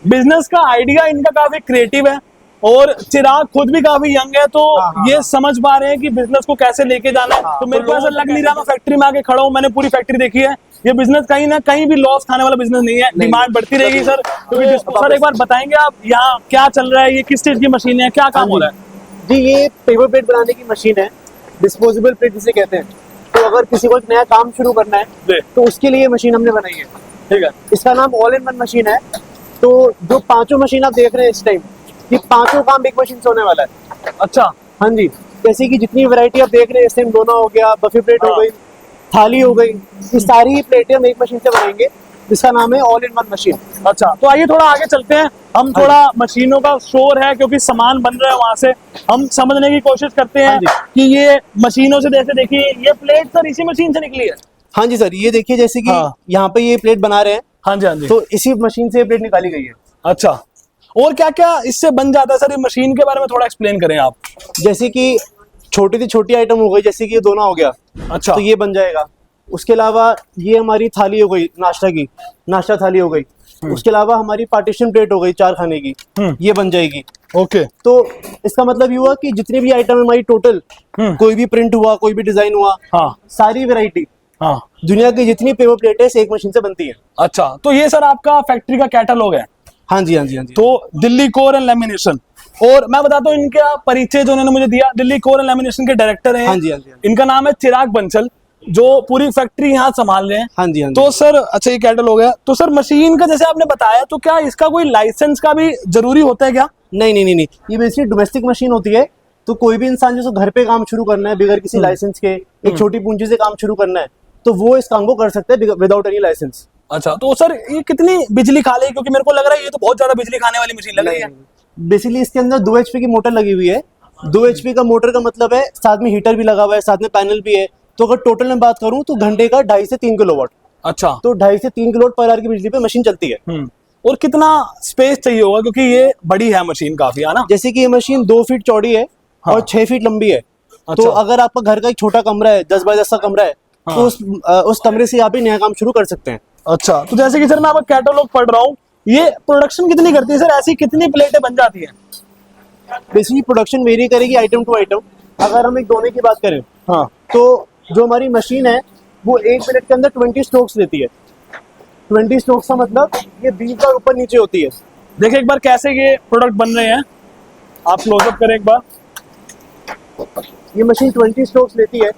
Business का idea इनका काफी क्रिएटिव है और चिराग खुद भी काफी यंग है, तो ये समझ पा रहे हैं कि बिजनेस को कैसे लेके जाना है। तो मेरे को ऐसा लग नहीं रहा मैं फैक्ट्री में आके खड़ा हूँ, मैंने पूरी फैक्ट्री देखी है। ये बिजनेस कहीं ना कहीं भी लॉस खाने वाला बिजनेस नहीं है, डिमांड बढ़ती रहेगी सर। तो सर एक बार बताएंगे आप यहाँ क्या चल रहा है, ये किस चीज की मशीन है, क्या काम हो रहा है? जी, ये पेपर प्लेट बनाने की मशीन है, डिस्पोजेबल प्लेट जिसे कहते हैं। तो अगर किसी को एक नया काम शुरू करना है तो उसके लिए मशीन हमने बनाई है। ठीक है, इसका नाम ऑल इन वन मशीन है। तो जो पांचों मशीन आप देख रहे हैं इस टाइम, ये पांचों काम एक मशीन से होने वाला है। अच्छा, हाँ जी, जैसे कि जितनी वैरायटी आप देख रहे हैं, इस टाइम दोना हो गया, बफे प्लेट हो गई, थाली हो गई, ये सारी ही प्लेटें हम एक मशीन से बनाएंगे, जिसका नाम है ऑल इन वन मशीन। अच्छा, तो आइए थोड़ा आगे चलते हैं। हम थोड़ा मशीनों का शोर है क्योंकि सामान बन रहा है वहां से, हम समझने की कोशिश करते हैं कि ये मशीनों से, जैसे देखिए ये प्लेट सर इसी मशीन से निकली है। हाँ जी सर, ये देखिए जैसे कि यहाँ पे ये प्लेट बना रहे हैं। हाँ जी, हाँ जी। तो इसी मशीन से ये प्लेट निकाली गई है। अच्छा, और क्या क्या इससे बन जाता है सर? ये मशीन के बारे में थोड़ा एक्सप्लेन करें आप। जैसे कि छोटी से छोटी आइटम हो गई, जैसे कि ये दोना हो गया। अच्छा, तो ये बन जाएगा। उसके अलावा ये हमारी थाली हो गई, नाश्ता की, नाश्ता थाली हो गई। उसके अलावा हमारी पार्टीशन प्लेट हो गई 4 खाने की, ये बन जाएगी। ओके, तो इसका मतलब ये हुआ कि जितनी भी आइटम हमारी टोटल, कोई भी प्रिंट हुआ, कोई भी डिजाइन हुआ, सारी वैरायटी, दुनिया की जितनी पेपर प्लेटें एक मशीन से बनती है। अच्छा, तो ये सर आपका फैक्ट्री का कैटलॉग है? हाँ जी, हाँ जी, हाँ जी। तो दिल्ली कोर एंड लेमिनेशन, और मैं बताता हूँ इनका परिचय जो उन्होंने मुझे दिया। दिल्ली कोर एंड लेमिनेशन के डायरेक्टर हैं। हाँ जी, हाँ जी। इनका नाम है चिराग बंसल, जो पूरी फैक्ट्री यहाँ संभाल रहे हैं। हाँ जी, हाँ जी। तो सर अच्छा, ये कैटलॉग है। तो सर मशीन का जैसे आपने बताया, तो क्या इसका कोई लाइसेंस का भी जरूरी होता है क्या? नहीं नहीं नहीं नहीं, ये बेसिकली डोमेस्टिक मशीन होती है। तो कोई भी इंसान जो घर पे काम शुरू करना है बगैर किसी लाइसेंस के, एक छोटी पूंजी से काम शुरू करना है, तो वो इस काम को कर सकते हैं विदाउट एनी लाइसेंस। अच्छा, तो सर ये कितनी बिजली खा लेगी? क्योंकि मेरे को लग रहा है ये तो बहुत ज्यादा बिजली खाने वाली मशीन लग रही है। बेसिकली इसके अंदर 2 HP की मोटर लगी हुई है। 2 HP का मोटर का मतलब है साथ में हीटर भी लगा हुआ है, साथ में पैनल भी है। तो अगर टोटल में बात करूं तो घंटे का 2.5 से 3 किलोवाट। अच्छा, तो 2.5 से 3 किलोवाट पर आवर की बिजली पे मशीन चलती है। और कितना स्पेस चाहिए होगा, क्योंकि ये बड़ी है मशीन काफी, है ना? जैसे कि ये मशीन 2 फीट चौड़ी है और 6 फीट लंबी है। तो अगर आपका घर का एक छोटा कमरा है, 10 बाय 10 का कमरा है, तो उस कमरे से आप ही नया काम शुरू कर सकते हैं। अच्छा, तो जैसे कि सर मैं आपका कैटलॉग पढ़ रहा हूँ, ये प्रोडक्शन कितनी करती है सर? ऐसी कितनी प्लेटें बन जाती हैं? बेसिकली प्रोडक्शन वेरी करेगी आइटम टू आइटम। अगर हम एक दोने की बात करें, तो जो हमारी मशीन है वो 1 मिनट के अंदर 20 स्ट्रोक्स लेती है। 20 स्ट्रोक्स का मतलब ये 20 बार ऊपर नीचे होती है। देखिए एक बार कैसे ये प्रोडक्ट बन रहे हैं, आप क्लोजअप करें एक बार। ये मशीन 20 स्ट्रोक्स लेती है।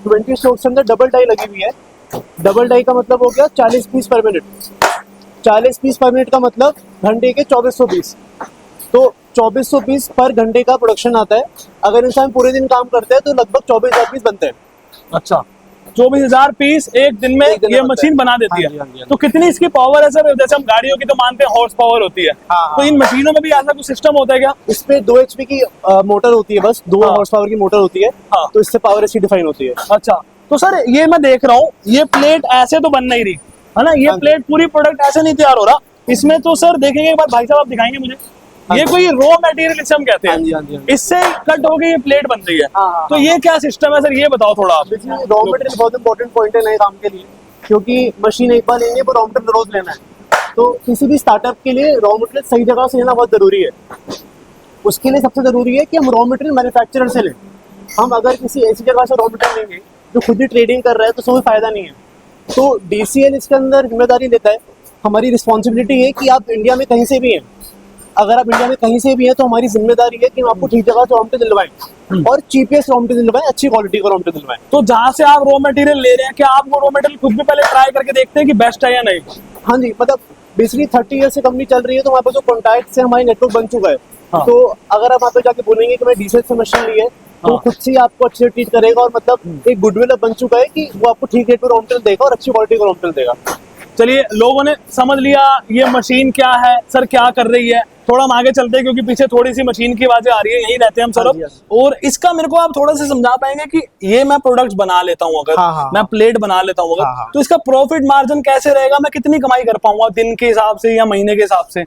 20 स्ट्रोक्स के अंदर डबल डाई लगी हुई है। डबल डाई का मतलब हो गया 40 पीस पर मिनट। 40 पीस पर मिनट का मतलब घंटे के 2400 पीस। तो 2400 पीस पर घंटे का प्रोडक्शन आता है। अगर इंसान पूरे दिन काम करते हैं तो लगभग 24,000 पीस बनते हैं। अच्छा, 24,000 पीस एक दिन में ये मशीन बना देती है। तो कितनी इसकी पावर है सर? जैसे हम गाड़ियों की तो मानते हैं हॉर्स पावर होती है, तो इन मशीनों में भी ऐसा कुछ सिस्टम होता है क्या? इस पे 2 HP की मोटर होती है, बस 2 हॉर्स पावर की मोटर होती है। तो इससे पावर ऐसी डिफाइन होती है। अच्छा, तो सर ये मैं देख रहा हूँ, ये प्लेट ऐसे तो बन नहीं रही है ना? ये प्लेट पूरी प्रोडक्ट ऐसे नहीं तैयार हो रहा। इसमें तो सर देखेंगे एक बार, भाई साहब आप दिखाएंगे मुझे, ये कोई रॉ मटेरियल इसे हम कहते हैं, इससे कट होके ये प्लेट बन रही है। तो ये क्या सिस्टम है सर, ये बताओ थोड़ा आप। रॉ मटेरियल बहुत इंपॉर्टेंट पॉइंट है नए काम के लिए, क्योंकि मशीन एक बार लेंगे वो रॉ मटेरियल रोज लेना है। तो किसी भी स्टार्टअप के लिए रॉ मटेरियल सही जगह से लेना बहुत जरूरी है। उसके लिए सबसे जरूरी है कि हम रॉ मटेरियल मैन्युफैक्चरर से लें। हम अगर किसी ऐसी जगह से रॉ मटेरियल लेंगे जो खुद ही ट्रेडिंग कर रहा है तो उसमें फायदा नहीं है। तो DCL इसके अंदर जिम्मेदारी लेता है। हमारी रिस्पॉन्सिबिलिटी है कि आप इंडिया में कहीं से भी हैं, अगर आप इंडिया में कहीं से भी हैं तो हमारी जिम्मेदारी है कि हम आपको ठीक जगह से रॉ मटेरियल दिलवाएं और चीपेस्ट रॉ मटेरियल दिलवाएं, अच्छी क्वालिटी का रॉ मटेरियल दिलवाएं। तो जहाँ से आप रॉ मटेरियल ले रहे हैं, क्या आप वो रॉ मटेरियल खुद भी पहले ट्राई करके देखते हैं कि बेस्ट है या नहीं? हाँ जी, मतलब बेसिकली 30 ईयर से कंपनी चल रही है, तो हमारे पास जो कॉन्टैक्ट से हमारी नेटवर्क बन चुका है। तो अगर आप वहाँ पे जाके बोलेंगे कि मैं DCL से मशीन ली है, तो खुद से आपको अच्छे से ट्रीट करेगा और मतलब एक गुडविल बन चुका है कि वो आपको ठीक रेट पे रॉ मटेरियल देगा और अच्छी क्वालिटी का रॉ मटेरियल देगा। चलिए, लोगों ने समझ लिया ये मशीन क्या है सर, क्या कर रही है। थोड़ा हम आगे चलते हैं क्योंकि पीछे थोड़ी सी मशीन की आवाजें आ रही है, यही रहते हैं हम सर। और इसका मेरे को आप थोड़ा सा समझा पाएंगे कि ये मैं प्रोडक्ट्स बना लेता हूँ अगर, मैं प्लेट बना लेता हूँ अगर, तो इसका प्रॉफिट मार्जिन कैसे रहेगा? मैं कितनी कमाई कर पाऊंगा दिन के हिसाब से या महीने के हिसाब से?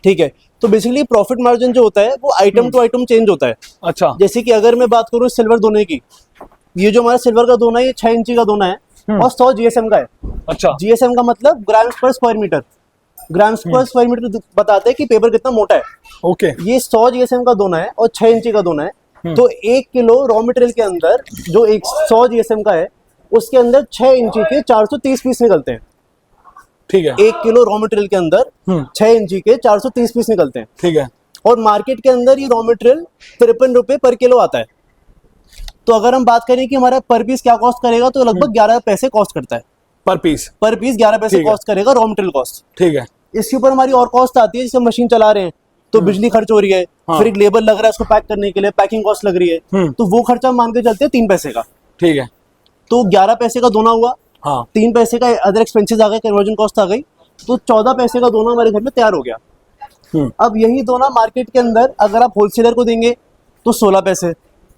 ठीक है, तो बेसिकली प्रॉफिट मार्जिन जो होता है वो आइटम टू आइटम चेंज होता है। अच्छा, जैसे कि अगर मैं बात करूँ सिल्वर दोने की, ये जो हमारा सिल्वर का दोना है ये 6 इंची का दोना है और 100 GSM का है। अच्छा, GSM का मतलब ग्राम्स पर स्क्वायर मीटर। ग्राम स्क्वायर मीटर बताते हैं कि पेपर कितना मोटा है। ओके। ये 100 जीएसएम का दोना है और 6 इंची का दोना है। तो 1 किलो रॉ मटेरियल के अंदर जो 100 जीएसएम का है उसके अंदर 6 इंची के 430 पीस निकलते हैं। ठीक है। 1 किलो रॉ मटेरियल के अंदर 6 इंची के 430 पीस निकलते हैं। ठीक है। और मार्केट के अंदर ये रॉ मटेरियल 53 रुपए पर किलो आता है। तो अगर हम बात करें कि हमारा पर पीस क्या कॉस्ट करेगा, तो लगभग 11 पैसे कॉस्ट करता है पर पीस 11 पैसे ठीक है। कॉस्ट करेगा रॉ मटेरियल कॉस्ट। ठीक है। इसके ऊपर हमारी और कॉस्ट आती है, जैसे मशीन चला रहे हैं तो बिजली खर्च हो रही है, फिर एक लेबर लग रहा है उसको पैक करने के लिए, पैकिंग कॉस्ट लग रही है, तो वो खर्चा मान के चलते हैं 3 पैसे का। ठीक है। तो 11 पैसे का दोना हुआ, हाँ। 3 पैसे का अदर एक्सपेंसेस आ गए, कन्वर्जन कॉस्ट आ गई, तो 14 पैसे का दोना हमारे घर में तैयार हो गया। अब यही दोना मार्केट के अंदर अगर आप होलसेलर को देंगे तो 16 पैसे,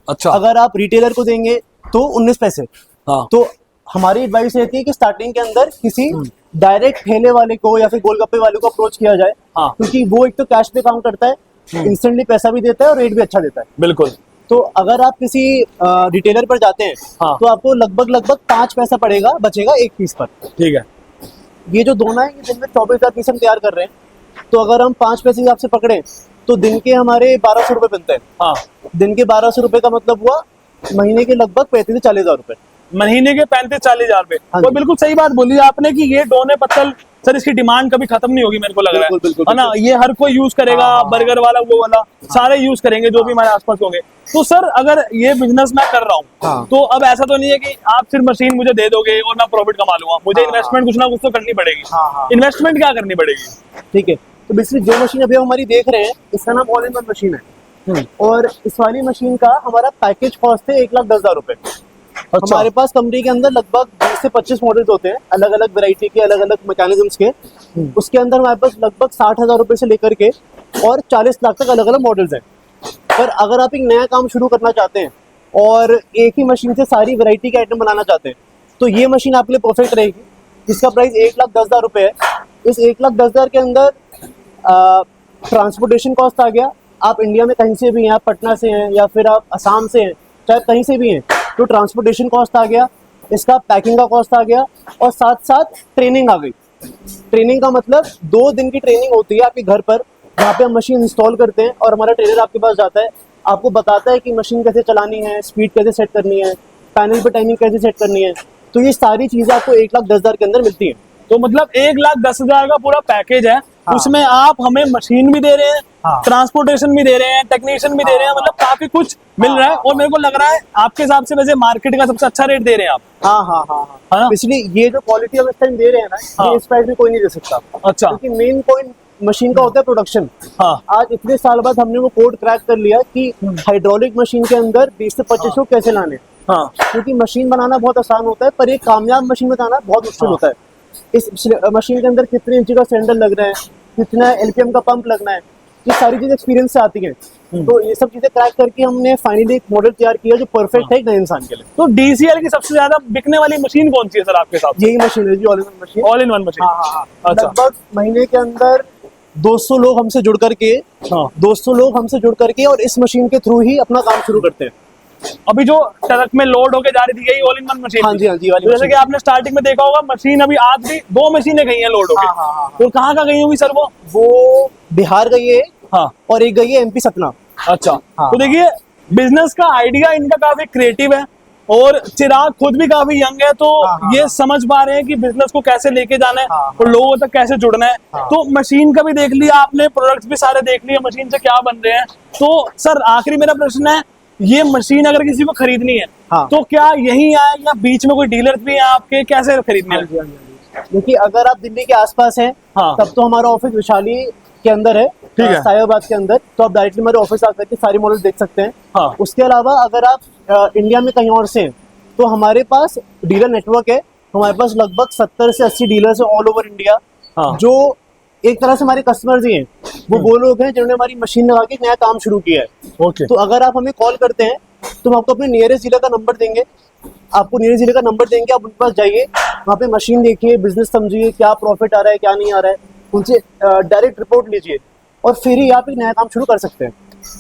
अच्छा। अगर आप रिटेलर को देंगे तो 19 पैसे। हाँ। तो हमारी एडवाइस रहती है कि स्टार्टिंग के अंदर किसी डायरेक्ट ठेले वाले को या फिर गोलगप्पे वाले को अप्रोच किया जाए, हाँ। क्योंकि वो एक तो कैश पे काम करता है, इंस्टेंटली पैसा भी देता है और रेट भी अच्छा देता है। बिल्कुल। तो अगर आप किसी रिटेलर पर जाते हैं, हाँ। तो आपको लगभग 5 पैसा पड़ेगा बचेगा एक पीस पर। ठीक है। ये जो दोना है ये दिन में 24,000 पीस हम तैयार कर रहे हैं, तो अगर हम 5 पैसे हिसाब से पकड़े तो दिन के हमारे 1200 रुपए बनते हैं। हाँ। दिन के 1200 रुपए का मतलब हुआ महीने के लगभग 35 से 40,000 रुपए। महीने के 35-40,000 रुपए। हाँ और जी। बिल्कुल सही बात बोली आपने कि ये डोने पत्तल सर इसकी डिमांड कभी खत्म नहीं होगी, मेरे को लग रहा बिल्कुल, है ना। ये हर कोई यूज करेगा, हाँ। बर्गर वाला वो वाला सारे यूज करेंगे जो भी हमारे आसपास होंगे। तो सर अगर ये बिजनेस मैं कर रहा हूँ, हाँ। तो अब ऐसा तो नहीं है कि आप सिर्फ मशीन मुझे दे दोगे और मैं प्रॉफिट कमा लूंगा। मुझे इन्वेस्टमेंट कुछ ना कुछ तो करनी पड़ेगी। हाँ। इन्वेस्टमेंट क्या करनी पड़ेगी? ठीक है। तो बेसिकली जो मशीन अभी हमारी देख रहे हैं इसका नाम ऑल इन वन मशीन है, और इस वाली मशीन का हमारा पैकेज कॉस्ट है 1,10,000 रुपए। अच्छा। हमारे पास कंपनी के अंदर लगभग 20 से 25 मॉडल्स होते हैं, अलग अलग वैरायटी के, अलग अलग मैकेनिज्म्स के। उसके अंदर हमारे पास लगभग 60,000 रुपए से लेकर के और 40 लाख तक अलग अलग मॉडल्स हैं। पर अगर आप एक नया काम शुरू करना चाहते हैं और एक ही मशीन से सारी वैरायटी के आइटम बनाना चाहते हैं, तो ये मशीन आपके लिए परफेक्ट रहेगी। इसका प्राइस 1,10,000 रुपए है। इस 1,10,000 के अंदर ट्रांसपोर्टेशन कॉस्ट आ गया। आप इंडिया में कहीं से भी हैं, आप पटना से हैं या फिर आप असम से हैं, चाहे कहीं से भी हैं, तो ट्रांसपोर्टेशन कॉस्ट आ गया, इसका पैकिंग का कॉस्ट आ गया, और साथ साथ ट्रेनिंग आ गई। ट्रेनिंग का मतलब 2 दिन की ट्रेनिंग होती है आपके घर पर, जहाँ पे हम मशीन इंस्टॉल करते हैं और हमारा ट्रेनर आपके पास जाता है, आपको बताता है कि मशीन कैसे चलानी है, स्पीड कैसे सेट करनी है, पैनल पर टाइमिंग कैसे सेट करनी है। तो ये सारी चीज़ें आपको 1,10,000 के अंदर मिलती हैं। तो मतलब 1,10,000 का पूरा पैकेज है। हाँ। उसमें आप हमें मशीन भी दे रहे हैं, हाँ। ट्रांसपोर्टेशन भी दे रहे हैं, टेक्नीशियन भी दे रहे हैं, मतलब काफी कुछ मिल रहा है। और मेरे को लग रहा है आपके हिसाब से वैसे मार्केट का सबसे अच्छा रेट दे रहे हैं आप। हाँ। ना? इसलिए ये जो क्वालिटी हम इस टाइम दे रहे हैं ना, हाँ। ये इस प्राइस में कोई नहीं दे सकता। अच्छा। क्योंकि मेन पॉइंट मशीन का होता है प्रोडक्शन। हाँ। आज इतने साल बाद हमने वो कोड क्रैक कर लिया कि हाइड्रोलिक मशीन के अंदर 20 से 25 लोग कैसे लाने। हाँ। क्योंकि मशीन बनाना बहुत आसान होता है, पर एक कामयाब मशीन बनाना बहुत मुश्किल होता है। इस मशीन के अंदर कितने इंची का सिलेंडर लग रहा है, कितना एलपीएम का पंप लगना है, ये सारी चीजें एक्सपीरियंस से आती हैं। तो ये सब चीजें क्रैक करके हमने फाइनली एक मॉडल तैयार किया जो परफेक्ट है एक नए इंसान के लिए। तो डीसीएल की सबसे ज्यादा बिकने वाली मशीन कौन सी है सर आपके हिसाब से? यही मशीन है जी, all in one machine. All in one machine. हाँ। अच्छा। लगभग महीने के अंदर 200 लोग हमसे जुड़ करके हाँ। 200 लोग हमसे जुड़ करके और इस मशीन के थ्रू ही अपना काम शुरू करते हैं। अभी जो ट्रक में लोड होके जा रही थी यही ऑल इन वन मशीन? हाँ जी, हाँ जी, वाली तो जैसे मशीन। कि आपने स्टार्टिंग में देखा होगा मशीन अभी आज भी 2 मशीनें गई हैं लोड होके। हाँ। तो कहाँ का गई होंगी सर वो? वो बिहार गई है हाँ। और एक गई है एमपी सतना। अच्छा। हाँ। तो देखिए बिजनेस का आइडिया इनका काफी क्रिएटिव है और चिराग खुद भी काफी यंग है, तो हाँ। ये समझ पा रहे हैं कि बिजनेस को कैसे लेके जाना है हाँ। और लोगों तक कैसे जुड़ना है। हाँ। तो मशीन का भी देख लिया आपने, प्रोडक्ट्स भी सारे देख लिए, मशीन से क्या बन रहे हैं। तो सर आखिरी मेरा प्रश्न है, ये मशीन अगर किसी को खरीदनी है हाँ। तो क्या यही आए या बीच में कोई डीलर भी है आपके, कैसे खरीदने हैं? देखिए, अगर आप दिल्ली के आसपास हैं हाँ। तब तो हमारा ऑफिस वैशाली के अंदर है, ठीक है। साहिबाबाद के अंदर, तो आप डायरेक्टली हमारे ऑफिस आकर के सारी मॉडल देख सकते हैं। हाँ। उसके अलावा अगर आप इंडिया में कहीं और से हैं तो हमारे पास डीलर नेटवर्क है। हमारे पास लगभग 70 से 80 डीलर्स हैं ऑल ओवर इंडिया, हाँ। जो एक तरह से हमारे कस्टमर्स ही हैं। वो लोग हैं जिन्होंने हमारी मशीन लगा के नया काम शुरू किया है। ओके। तो अगर आप हमें कॉल करते हैं तो हम आपको अपने नियरेस्ट डीलर का नंबर देंगे, आपको नियरेस्ट डीलर का नंबर देंगे, आप उनके पास जाइए, वहाँ पे मशीन देखिए, बिजनेस समझिए, क्या प्रॉफिट आ रहा है क्या नहीं आ रहा है, उनसे डायरेक्ट रिपोर्ट लीजिए और फिर ही आप एक नया काम शुरू कर सकते हैं।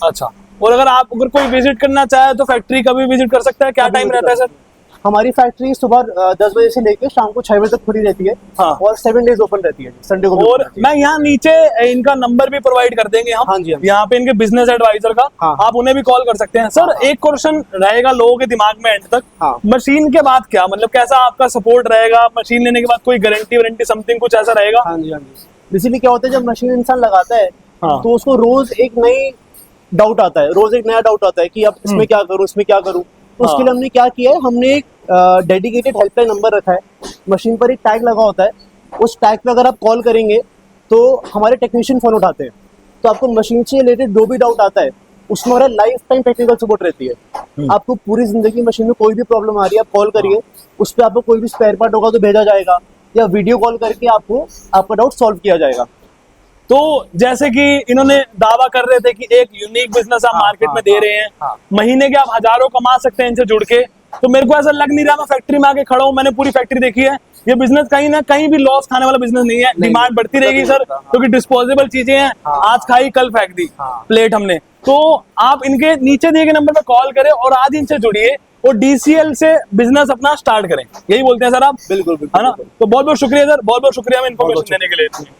अच्छा। और अगर कोई विजिट करना चाहे तो फैक्ट्री कभी विजिट कर सकता है? क्या टाइम रहता है सर? हमारी फैक्ट्री सुबह 10 बजे से लेकर शाम को 6 बजे तक खुली रहती है। हाँ। और 7 डेज ओपन रहती है, संडे को भी और open रहती है। मैं यहाँ नीचे इनका नंबर भी प्रोवाइड कर देंगे हम। हाँ जी, हाँ जी। यहाँ पे इनके बिजनेस एडवाइजर का हाँ। आप उन्हें भी कॉल कर सकते हैं। सर एक क्वेश्चन रहेगा लोगों के दिमाग में एंड तक, हाँ। मशीन के बाद क्या, मतलब कैसा आपका सपोर्ट रहेगा, मशीन लेने के बाद कोई गारंटी वारंटी समथिंग कुछ ऐसा रहेगा? हाँ जी, हाँ जी। बेसिकली क्या होता है, जब मशीन इंसान लगाता है हाँ। तो उसको रोज एक नई डाउट आता है, रोज एक नया डाउट आता है कि अब इसमें क्या करूं, इसमें क्या करूं। तो उसके लिए हमने क्या किया है, हमने एक डेडिकेटेड हेल्पलाइन नंबर रखा है। मशीन पर एक टैग लगा होता है, उस टैग पे अगर आप कॉल करेंगे तो हमारे टेक्नीशियन फोन उठाते हैं। तो आपको मशीन से रिलेटेड जो भी डाउट आता है उसमें हमारा लाइफ टाइम टेक्निकल सपोर्ट रहती है। आपको पूरी जिंदगी मशीन में कोई भी प्रॉब्लम आ रही है, आप कॉल करिए, उस पर आपको कोई भी स्पेयर पार्ट होगा तो भेजा जाएगा, या वीडियो कॉल करके आपको आपका डाउट सॉल्व किया जाएगा। तो जैसे कि इन्होंने दावा कर रहे थे कि एक यूनिक बिजनेस आप मार्केट में दे रहे हैं, महीने के आप हजारों कमा सकते हैं इनसे जुड़ के, तो मेरे को ऐसा लग नहीं रहा मैं फैक्ट्री में आके खड़ा हूँ, मैंने पूरी फैक्ट्री देखी है, ये बिजनेस कहीं ना कहीं भी लॉस खाने वाला बिजनेस नहीं है। डिमांड बढ़ती रहेगी सर, क्योंकि डिस्पोजेबल चीजें हैं, आज खाई कल फेंक दी प्लेट हमने। तो आप इनके नीचे दिए गए नंबर पे कॉल करें और आज इनसे जुड़िए और DCL से बिजनेस अपना स्टार्ट करें, यही बोलते हैं सर आप? बिल्कुल है ना? तो बहुत बहुत शुक्रिया सर, बहुत बहुत शुक्रिया हमें इन्फॉर्मेशन देने के लिए।